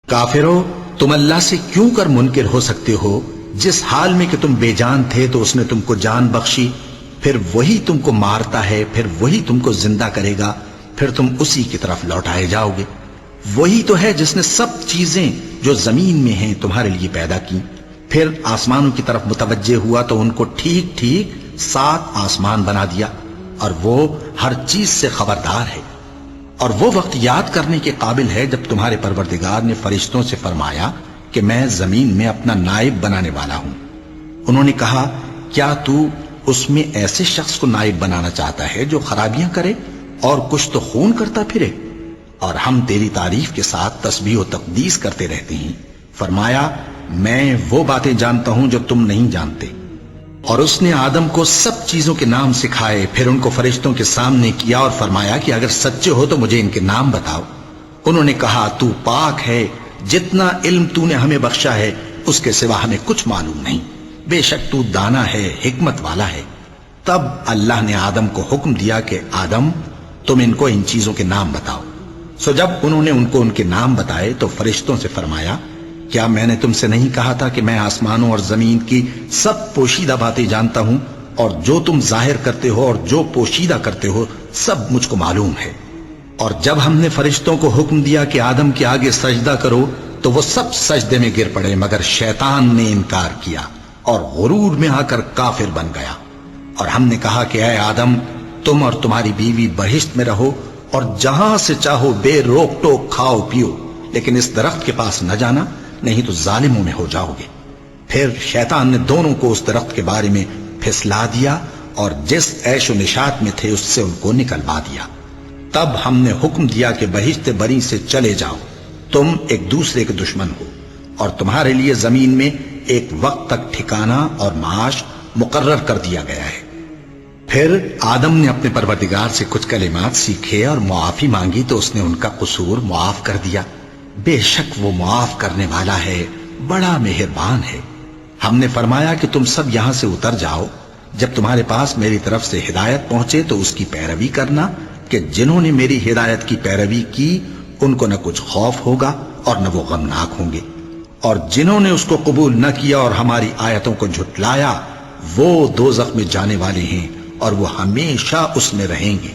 کافرو، تم اللہ سے کیوں کر منکر ہو سکتے ہو؟ جس حال میں کہ تم بے جان تھے تو اس نے تم کو جان بخشی، پھر وہی تم کو مارتا ہے، پھر وہی تم کو زندہ کرے گا، پھر تم اسی کی طرف لوٹائے جاؤ گے۔ وہی تو ہے جس نے سب چیزیں جو زمین میں ہیں تمہارے لیے پیدا کی، پھر آسمانوں کی طرف متوجہ ہوا تو ان کو ٹھیک ٹھیک 7 آسمان بنا دیا، اور وہ ہر چیز سے خبردار ہے۔ اور وہ وقت یاد کرنے کے قابل ہے جب تمہارے پروردگار نے فرشتوں سے فرمایا کہ میں زمین میں اپنا نائب بنانے والا ہوں۔ انہوں نے کہا، کیا تو اس میں ایسے شخص کو نائب بنانا چاہتا ہے جو خرابیاں کرے اور کچھ تو خون کرتا پھرے؟ اور ہم تیری تعریف کے ساتھ تسبیح و تقدیس کرتے رہتے ہیں۔ فرمایا، میں وہ باتیں جانتا ہوں جو تم نہیں جانتے۔ اور اس نے آدم کو سب چیزوں کے نام سکھائے، پھر ان کو فرشتوں کے سامنے کیا اور فرمایا کہ اگر سچے ہو تو مجھے ان کے نام بتاؤ۔ انہوں نے کہا، تو پاک ہے، جتنا علم تو نے ہمیں بخشا ہے اس کے سوا ہمیں کچھ معلوم نہیں، بے شک تو دانا ہے، حکمت والا ہے۔ تب اللہ نے آدم کو حکم دیا کہ آدم، تم ان کو ان چیزوں کے نام بتاؤ۔ سو جب انہوں نے ان کو ان کے نام بتائے تو فرشتوں سے فرمایا، کیا میں نے تم سے نہیں کہا تھا کہ میں آسمانوں اور زمین کی سب پوشیدہ باتیں جانتا ہوں، اور جو تم ظاہر کرتے ہو اور جو پوشیدہ کرتے ہو سب مجھ کو معلوم ہے۔ اور جب ہم نے فرشتوں کو حکم دیا کہ آدم کے آگے سجدہ کرو تو وہ سب سجدے میں گر پڑے، مگر شیطان نے انکار کیا اور غرور میں آ کر کافر بن گیا۔ اور ہم نے کہا کہ اے آدم، تم اور تمہاری بیوی بہشت میں رہو اور جہاں سے چاہو بے روک ٹوک کھاؤ پیو، لیکن اس درخت کے پاس نہ جانا، نہیں تو ظالموں میں ہو جاؤ گے۔ پھر شیطان نے دونوں کو اس درخت کے بارے میں پھسلا دیا اور جس عیش و نشاط میں تھے اس سے ان کو نکلوا دیا۔ تب ہم نے حکم دیا کہ بہشت بری سے چلے جاؤ، تم ایک دوسرے کے دشمن ہو، اور تمہارے لیے زمین میں ایک وقت تک ٹھکانہ اور معاش مقرر کر دیا گیا ہے۔ پھر آدم نے اپنے پروردگار سے کچھ کلمات سیکھے اور معافی مانگی تو اس نے ان کا قصور معاف کر دیا۔ بے شک وہ معاف کرنے والا ہے، بڑا مہربان ہے۔ ہم نے فرمایا کہ تم سب یہاں سے اتر جاؤ، جب تمہارے پاس میری طرف سے ہدایت پہنچے تو اس کی پیروی کرنا، کہ جنہوں نے میری ہدایت کی پیروی کی ان کو نہ کچھ خوف ہوگا اور نہ وہ غمناک ہوں گے، اور جنہوں نے اس کو قبول نہ کیا اور ہماری آیتوں کو جھٹلایا وہ دوزخ میں جانے والے ہیں اور وہ ہمیشہ اس میں رہیں گے۔